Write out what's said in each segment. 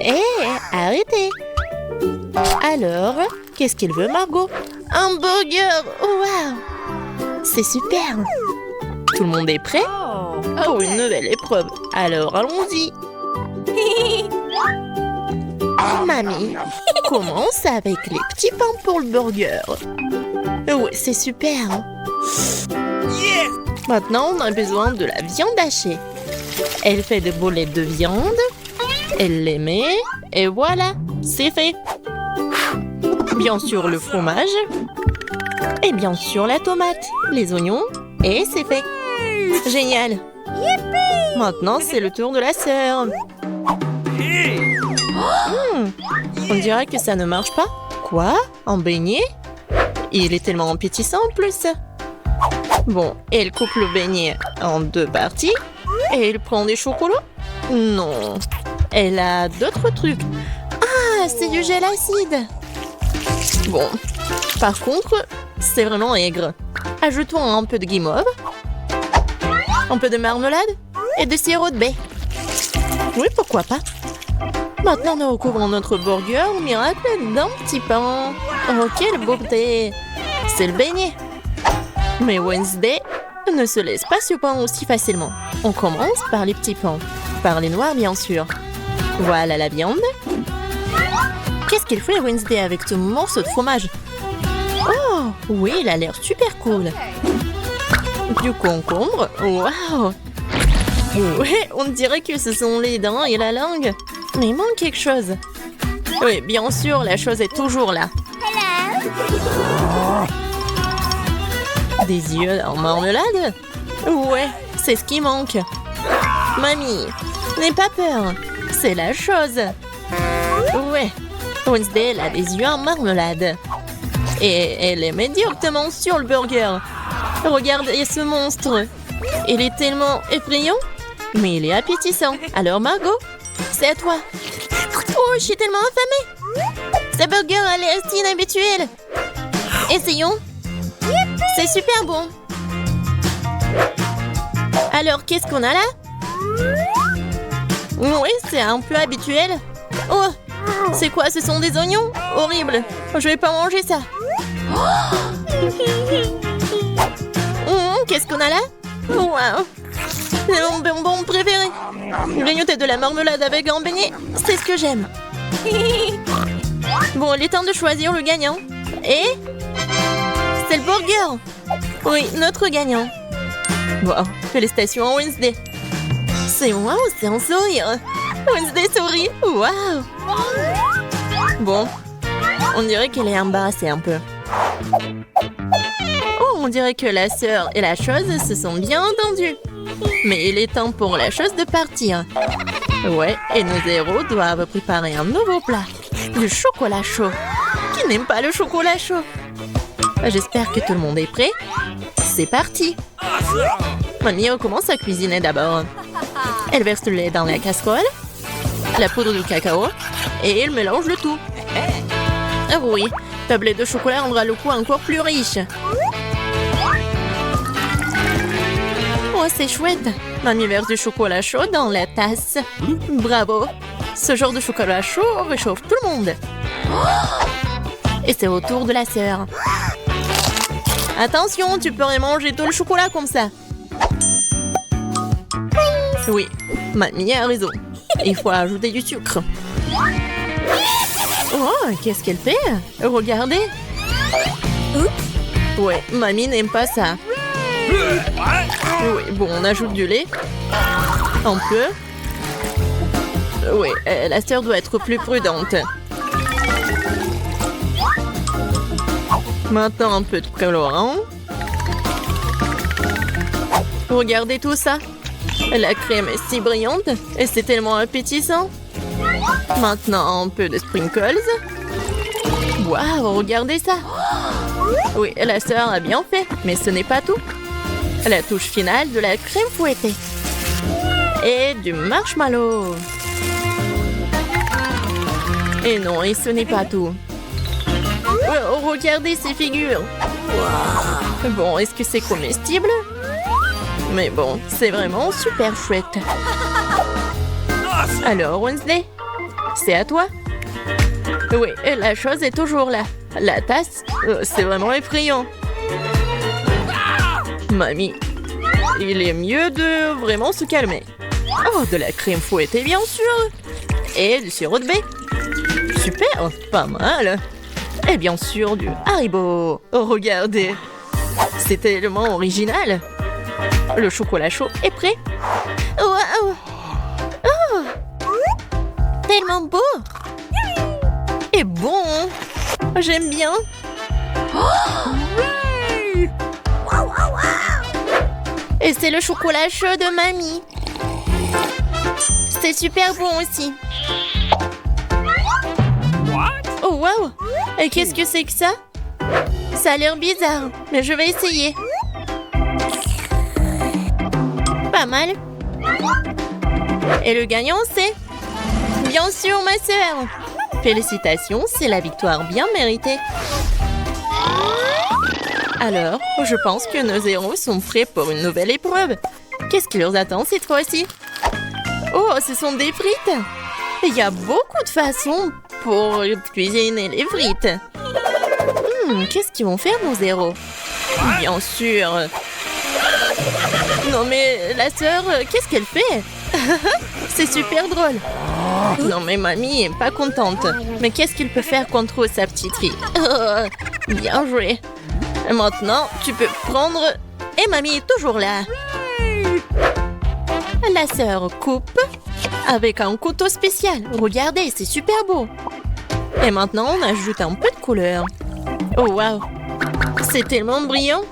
Hé, arrêtez! Alors, qu'est-ce qu'il veut, Margot? Un burger! Waouh! C'est super! Tout le monde est prêt? Pour une nouvelle épreuve. Alors, allons-y! Mamie, commence avec les petits pains pour le burger. Oui, c'est super! Maintenant, on a besoin de la viande hachée. Elle fait des boulettes de viande. Elle les met. Et voilà, c'est fait. Bien sûr, le fromage. Et bien sûr, la tomate, les oignons. Et c'est fait. Génial. Maintenant, c'est le tour de la sœur. On dirait que ça ne marche pas. Quoi? Un beignet? Il est tellement appétissant en plus. Bon, elle coupe le beignet en 2 parties. Et elle prend des chocolats? Non. Elle a d'autres trucs. Ah, c'est du gel acide. Bon, par contre, c'est vraiment aigre. Ajoutons un peu de guimauve, un peu de marmelade et de sirop de baie. Oui, pourquoi pas. Maintenant, nous recouvrons notre burger au miracle d'un petit pain. Oh, quelle beauté! C'est le beignet. Mais Wednesday ne se laisse pas surprendre aussi facilement. On commence par les petits pains. Par les noirs, bien sûr. Voilà la viande. Qu'est-ce qu'il fait Wednesday avec ce morceau de fromage? Oh, oui, il a l'air super cool. Du concombre. Waouh! Oui, on dirait que ce sont les dents et la langue. Mais il manque quelque chose. Oui, bien sûr, la chose est toujours là. Des yeux en marmelade? Ouais, c'est ce qui manque. Mamie, n'aie pas peur. C'est la chose. Ouais, Wednesday, elle a des yeux en marmelade. Et elle les met directement sur le burger. Regardez ce monstre. Il est tellement effrayant, mais il est appétissant. Alors Margot, c'est à toi. Oh, je suis tellement affamée. Ce burger a l'air si inhabituel. Essayons. C'est super bon. Alors, qu'est-ce qu'on a là? Oui, c'est un peu habituel. Oh, c'est quoi? Ce sont des oignons? Horrible. Je vais pas manger ça. Qu'est-ce qu'on a là? Wow. C'est mon bonbon préféré. Grignoter de la marmelade avec un beignet, c'est ce que j'aime. Bon, il est temps de choisir le gagnant. Et c'est le burger. Oui, notre gagnant. Wow, félicitations à Wednesday. C'est wow, c'est un sourire. Wednesday sourit. Wow. Bon, on dirait qu'elle est embarrassée un peu. Oh, on dirait que la sœur et la chose se sont bien entendues. Mais il est temps pour la chose de partir. Ouais, et nos héros doivent préparer un nouveau plat. Du chocolat chaud. Qui n'aime pas le chocolat chaud? J'espère que tout le monde est prêt. C'est parti. Mamie commence à cuisiner d'abord. Elle verse le lait dans la casserole, la poudre de cacao, et elle mélange le tout. Ah oui, tablette de chocolat rendra le goût encore plus riche. Oh, c'est chouette. Mamie verse du chocolat chaud dans la tasse. Bravo. Ce genre de chocolat chaud réchauffe tout le monde. Et c'est au tour de la sœur. Attention, tu pourrais manger tout le chocolat comme ça. Oui, mamie a raison. Il faut ajouter du sucre. Oh, qu'est-ce qu'elle fait? Regardez. Ouais, mamie n'aime pas ça. Oui, bon, on ajoute du lait. Un peu. Oui, la sœur doit être plus prudente. Maintenant, un peu de colorant. Regardez tout ça. La crème est si brillante et c'est tellement appétissant. Maintenant, un peu de sprinkles. Waouh, regardez ça. Oui, la sœur a bien fait, mais ce n'est pas tout. La touche finale de la crème fouettée. Et du marshmallow. Et non, et ce n'est pas tout. Oh, regardez ces figures. Bon, est-ce que c'est comestible? Mais bon, c'est vraiment super chouette. Alors, Wednesday, c'est à toi. Oui, et la chose est toujours là. La tasse, c'est vraiment effrayant. Mamie, il est mieux de vraiment se calmer. Oh, de la crème fouettée, bien sûr. Et du sirop de baie. Super, pas mal. Et bien sûr, du Haribo. Oh, regardez. C'est tellement original. Le chocolat chaud est prêt. Waouh! Oh! Tellement beau! Et bon! J'aime bien! Et c'est le chocolat chaud de mamie. C'est super bon aussi. Oh waouh! Et qu'est-ce que c'est que ça? Ça a l'air bizarre, mais je vais essayer. Pas mal. Et le gagnant, c'est... Bien sûr, ma sœur. Félicitations, c'est la victoire bien méritée. Alors, je pense que nos héros sont prêts pour une nouvelle épreuve. Qu'est-ce qui leur attend cette fois-ci? Oh, ce sont des frites. Il y a beaucoup de façons pour cuisiner les frites. Qu'est-ce qu'ils vont faire, nos héros? Bien sûr. Non mais, la sœur, qu'est-ce qu'elle fait? C'est super drôle. Non mais mamie est pas contente. Mais qu'est-ce qu'il peut faire contre sa petite fille? Bien joué. Et maintenant, tu peux prendre... Et mamie est toujours là. La sœur coupe avec un couteau spécial. Regardez, c'est super beau. Et maintenant, on ajoute un peu de couleur. Oh waouh, c'est tellement brillant.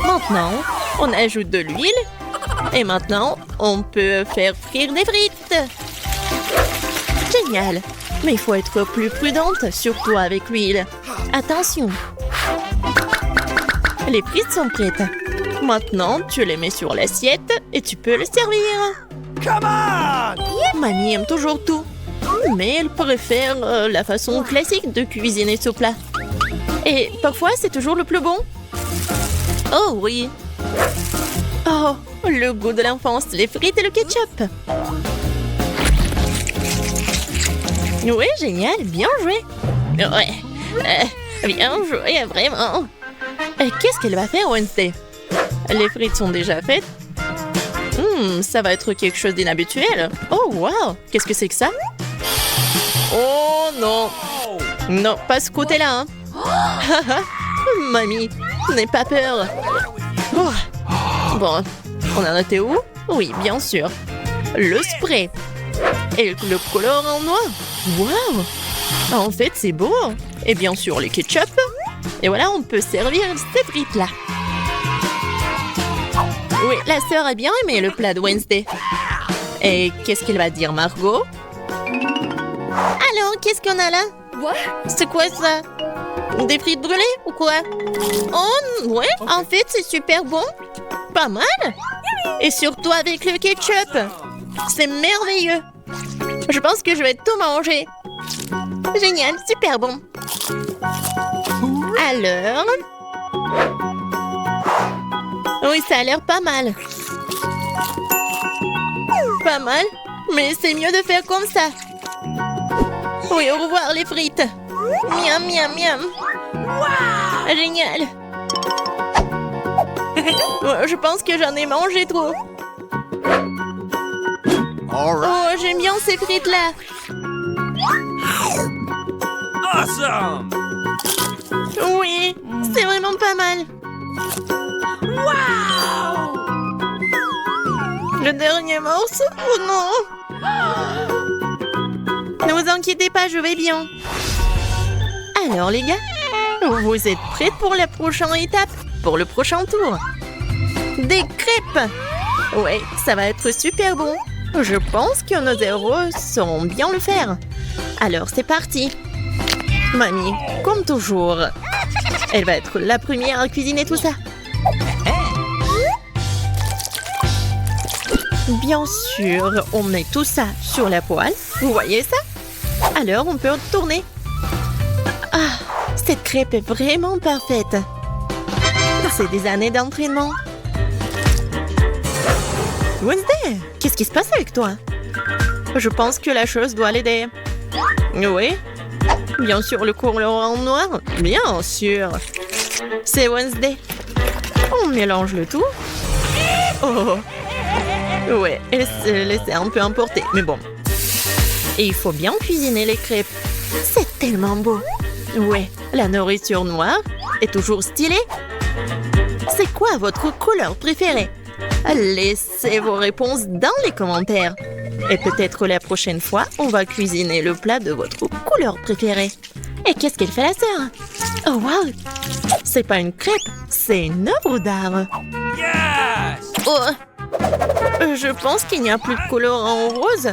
Maintenant, on ajoute de l'huile. Et maintenant, on peut faire frire des frites. Génial. Mais il faut être plus prudente, surtout avec l'huile. Attention. Les frites sont prêtes. Maintenant, tu les mets sur l'assiette et tu peux le servir. Come on! Mamie aime toujours tout. Mais elle préfère la façon classique de cuisiner ce plat. Et parfois, c'est toujours le plus bon. Oh oui. Oh, le goût de l'enfance, les frites et le ketchup. Oui, génial, bien joué. Ouais, bien joué, vraiment. Qu'est-ce qu'elle va faire, Wednesday? Les frites sont déjà faites. Ça va être quelque chose d'inhabituel. Oh, wow, qu'est-ce que c'est que ça? Oh non. Non, pas ce côté-là, hein. Mamie, n'aie pas peur. Oh. Bon, on en était où? Oui, bien sûr. Le spray. Et le colorant noir. Waouh! En fait, c'est beau. Et bien sûr, le ketchup. Et voilà, on peut servir ces frites-là. Oui, la sœur a bien aimé le plat de Wednesday. Et qu'est-ce qu'elle va dire, Margot? Alors, qu'est-ce qu'on a là? C'est quoi ça? Des frites brûlées ou quoi? Oh, ouais, en fait, c'est super bon. Pas mal. Et surtout avec le ketchup. C'est merveilleux. Je pense que je vais tout manger. Génial, super bon. Alors... Oui, ça a l'air pas mal. Pas mal, mais c'est mieux de faire comme ça. Oui, au revoir les frites. Miam, miam, miam. Wow! Génial. Je pense que j'en ai mangé trop. Oh, j'aime bien ces frites-là. Awesome! Oui, c'est vraiment pas mal. Wow! Le dernier morceau? Oh non! Ne vous inquiétez pas, je vais bien. Alors les gars, vous êtes prêts pour la prochaine étape? Pour le prochain tour? Des crêpes! Ouais, ça va être super bon. Je pense que nos héros sauront bien le faire. Alors c'est parti. Mamie, comme toujours, elle va être la première à cuisiner tout ça. Bien sûr, on met tout ça sur la poêle. Vous voyez ça? Alors, on peut tourner. Ah, cette crêpe est vraiment parfaite. C'est des années d'entraînement. Wednesday, qu'est-ce qui se passe avec toi? Je pense que la chose doit l'aider. Oui. Bien sûr, le colorant noir. Bien sûr. C'est Wednesday. On mélange le tout. Oh. Ouais, elle s'est laissée un peu emporter, mais bon. Et il faut bien cuisiner les crêpes. C'est tellement beau. Ouais, la nourriture noire est toujours stylée. C'est quoi votre couleur préférée? Laissez vos réponses dans les commentaires. Et peut-être la prochaine fois, on va cuisiner le plat de votre couleur préférée. Et qu'est-ce qu'elle fait la sœur? Oh wow! C'est pas une crêpe, c'est une œuvre d'art. Yes! Oh! Je pense qu'il n'y a plus de colorant rose.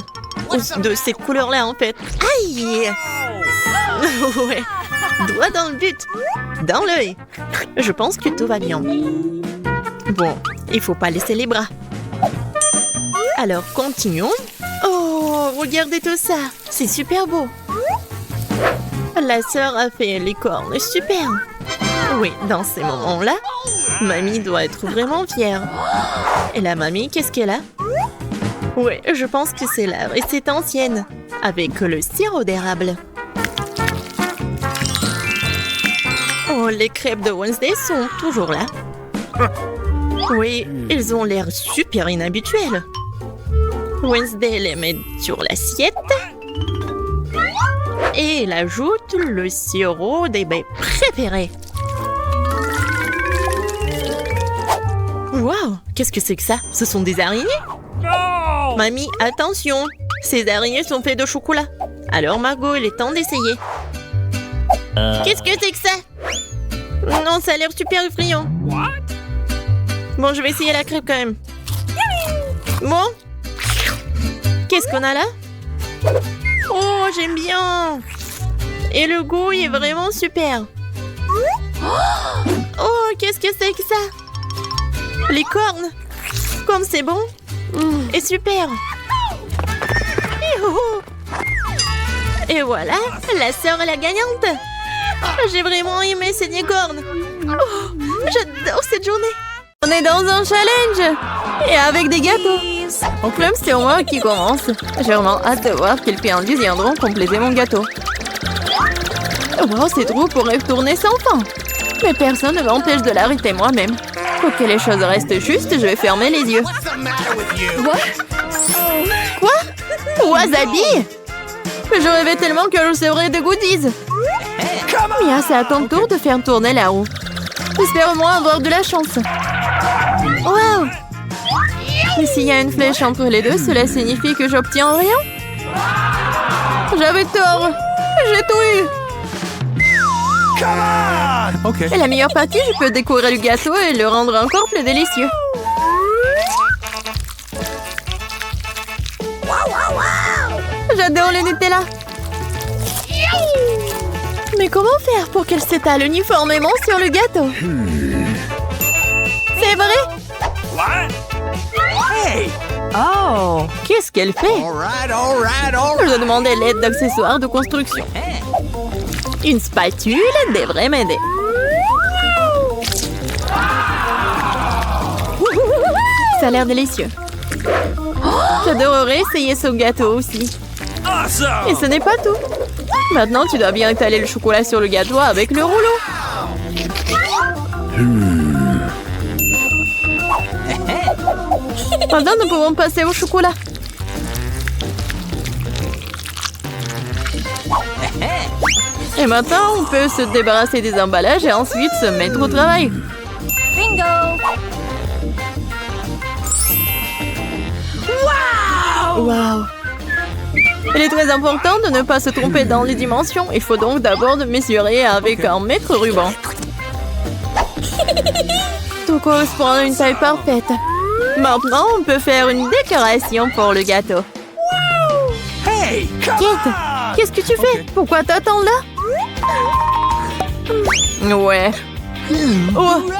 Ou de cette couleur-là en fait. Aïe! Ouais. Doigt dans le but. Dans l'œil. Je pense que tout va bien. Bon, il faut pas laisser les bras. Alors, continuons. Oh, regardez tout ça. C'est super beau. La sœur a fait les cornes. Super. Oui, dans ces moments-là, mamie doit être vraiment fière. Et la mamie, qu'est-ce qu'elle a? Oui, je pense que c'est la recette ancienne. Avec le sirop d'érable. Oh, les crêpes de Wednesday sont toujours là. Oui, ils ont l'air super inhabituels. Wednesday les met sur l'assiette. Et elle ajoute le sirop des baies préférés. Waouh, qu'est-ce que c'est que ça? Ce sont des araignées? No! Mamie, attention! Ces araignées sont faites de chocolat. Alors Margot, il est temps d'essayer. Qu'est-ce que c'est que ça? Non, ça a l'air super effrayant. What? Bon, je vais essayer la crêpe quand même. Bon. Qu'est-ce qu'on a là? Oh, j'aime bien. Et le goût il est vraiment super. Oh, qu'est-ce que c'est que ça? Les cornes. Comme c'est bon. Et super. Et voilà, la sœur est la gagnante. J'ai vraiment aimé ces cornes. Oh, j'adore cette journée. On est dans un challenge. Et avec des gâteaux. Donc même c'est moi qui commence. J'ai vraiment hâte de voir quels friandises viendront compléter mon gâteau. Wow, cette roue pourrait tourner sans fin. Mais personne ne m'empêche de l'arrêter moi-même. Pour que les choses restent justes, je vais fermer les yeux. Quoi? Wasabi? Je rêvais tellement que je recevrais des goodies. Mia, c'est à ton tour de faire tourner la roue. J'espère au moins avoir de la chance. Wow! Mais s'il y a une flèche entre les deux, cela signifie que j'obtiens rien? J'avais tort! J'ai tout eu! Come on! Okay. Et la meilleure partie, je peux décorer le gâteau et le rendre encore plus délicieux. J'adore le Nutella. Mais comment faire pour qu'elle s'étale uniformément sur le gâteau? C'est vrai? What? Hey! Oh! Qu'est-ce qu'elle fait? All right. Je dois demander l'aide d'accessoires de construction. Une spatule devrait m'aider. Ça a l'air délicieux. J'adorerais essayer ce gâteau aussi. Awesome! Et ce n'est pas tout. Maintenant, tu dois bien étaler le chocolat sur le gâteau avec le rouleau. Maintenant, nous pouvons passer au chocolat. Et maintenant, on peut se débarrasser des emballages et ensuite se mettre au travail. Bingo! Wow! Il est très important de ne pas se tromper dans les dimensions. Il faut donc d'abord mesurer avec un mètre ruban. Tout correspond à une taille parfaite. Maintenant, on peut faire une décoration pour le gâteau. Hey! Come Kate, on! qu'est-ce que tu fais? Pourquoi t'attends là? Ouais. Oh,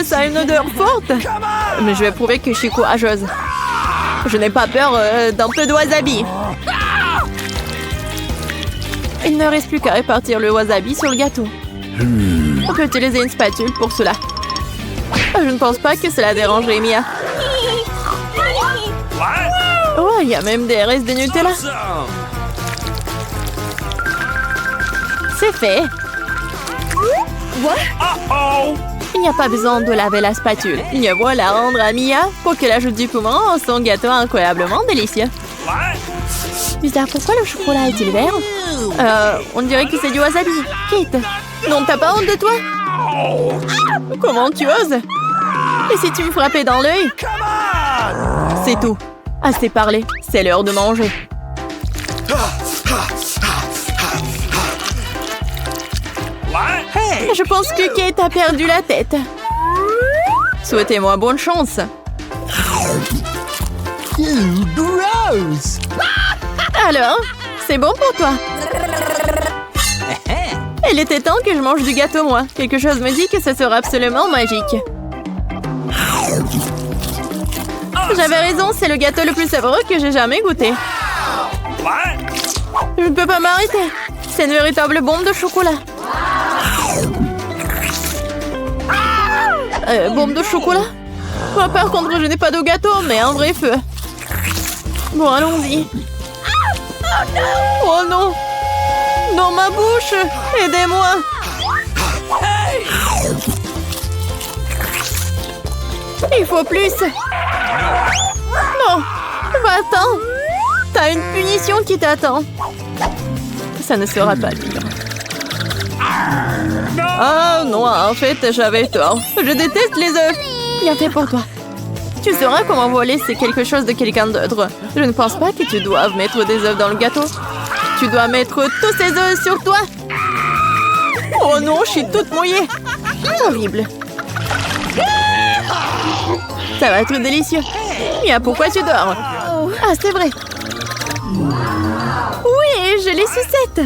ça a une odeur forte. Come on! Mais je vais prouver que je suis courageuse. Je n'ai pas peur d'un peu de wasabi. Il ne reste plus qu'à répartir le wasabi sur le gâteau. On peut utiliser une spatule pour cela. Je ne pense pas que cela dérangerait Mia. What? Oh, il y a même des restes de Nutella. Awesome! C'est fait. Uh-oh! Il n'y a pas besoin de laver la spatule. Il faut la rendre à Mia pour qu'elle ajoute du piment à son gâteau incroyablement délicieux. What? Bizarre, pourquoi le chocolat est-il vert? On dirait que c'est du wasabi. Kate, non, t'as pas honte de toi? Comment tu oses? Et si tu me frappais dans l'œil? Come on! C'est tout. Assez parlé, c'est l'heure de manger. What? Hey! Je pense que Kate a perdu la tête. Souhaitez-moi bonne chance. Gross! Alors, c'est bon pour toi? Il était temps que je mange du gâteau, moi. Quelque chose me dit que ce sera absolument magique. J'avais raison, c'est le gâteau le plus savoureux que j'ai jamais goûté. What? Je ne peux pas m'arrêter. C'est une véritable bombe de chocolat. Bombe de chocolat? Moi, par contre, je n'ai pas de gâteau, mais un vrai feu. Bon, allons-y. Oh non! Dans ma bouche! Aidez-moi! Hey! Il faut plus! Non! Va-t'en! T'as une punition qui t'attend. Ça ne sera pas dur. Ah non, en fait, j'avais tort. Je déteste les œufs. Bien fait pour toi. Tu sauras comment voler, c'est quelque chose de quelqu'un d'autre. Je ne pense pas que tu doives mettre des œufs dans le gâteau. Tu dois mettre tous ces œufs sur toi. Oh non, je suis toute mouillée. Horrible. Ça va être délicieux. Mia, pourquoi tu dors? Ah, c'est vrai. Oui, j'ai les sucettes.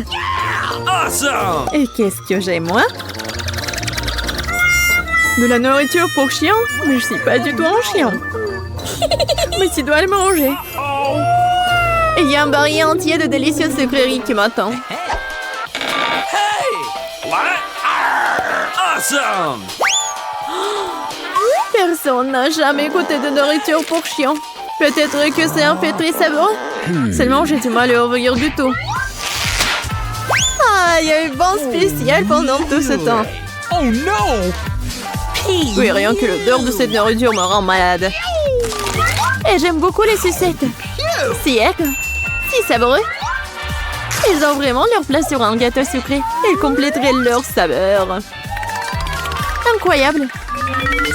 Awesome! Et qu'est-ce que j'ai, moi? De la nourriture pour chien? Mais je suis pas du tout un chien. Mais tu dois le manger. Oh! Et il y a un barillet entier de délicieuses sucreries qui m'attend. Hey! What? Awesome! Personne n'a jamais goûté de nourriture pour chien. Peut-être que c'est un fait très savoureux. Seulement, j'ai du mal à ouvrir du tout. Ah, il y a eu bon spécial pendant tout ce temps. Oh no! Oui, rien que l'odeur de cette nourriture me rend malade. Et j'aime beaucoup les sucettes. Si elles, si savoureux. Ils ont vraiment leur place sur un gâteau sucré. Ils compléteraient leur saveur. Incroyable.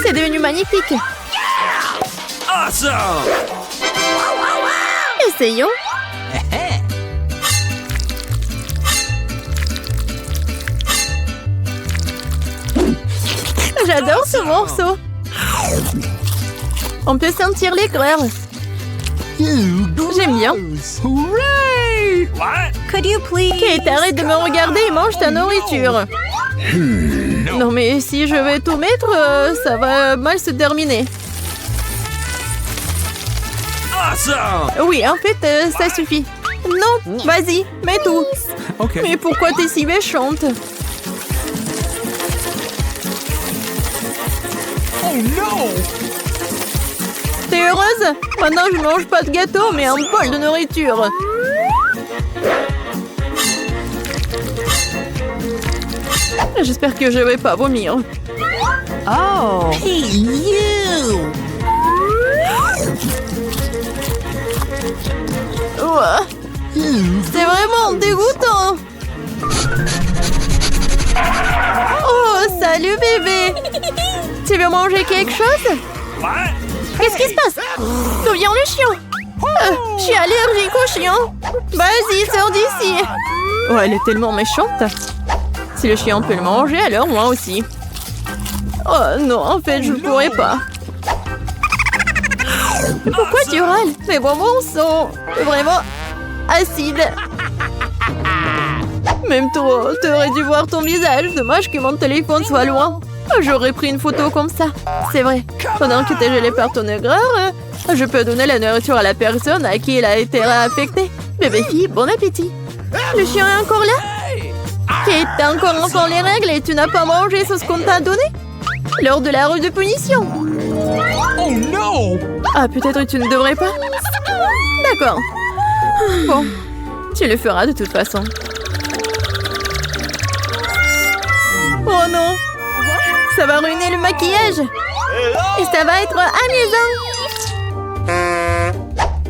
C'est devenu magnifique. Awesome! Essayons. J'adore ce morceau. On peut sentir l'éclair. J'aime bien. Hooray! What? Could you please? Kate, arrête de me regarder et mange ta nourriture. Non mais si je vais tout mettre, ça va mal se terminer. Awesome! Oui, en fait, ça suffit. Non, vas-y, mets tout. Okay. Mais pourquoi t'es si méchante? Oh no! T'es heureuse? Maintenant, je mange pas de gâteau, mais un bol de nourriture. J'espère que je vais pas vomir. Oh. Hey, you! Ouah. C'est vraiment dégoûtant. Oh, salut bébé. Tu veux manger quelque chose? What? Qu'est-ce qui se passe? D'où vient le chien? Je suis allergique au chien. Vas-y, sors d'ici. Oh, elle est tellement méchante. Si le chien peut le manger, alors moi aussi. Oh non, en fait, je ne pourrais pas. Mais pourquoi tu râles? Mes bonbons sont vraiment acides. Même toi, t'aurais dû voir ton visage. Dommage que mon téléphone soit loin. J'aurais pris une photo comme ça. C'est vrai. Pendant que t'es gelé par ton aigreur, je peux donner la nourriture à la personne à qui elle a été affectée. Bébé fille, bon appétit. Le chien est encore là? Kate, t'as encore enfant les règles et tu n'as pas mangé ce qu'on t'a donné? Lors de la rue de punition. Oh no! Ah, peut-être tu ne devrais pas? D'accord. Bon, tu le feras de toute façon. Oh non! Ça va ruiner le maquillage! Et ça va être amusant!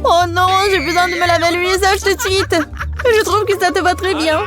Oh non, j'ai besoin de me laver le visage tout de suite! Je trouve que ça te va très bien!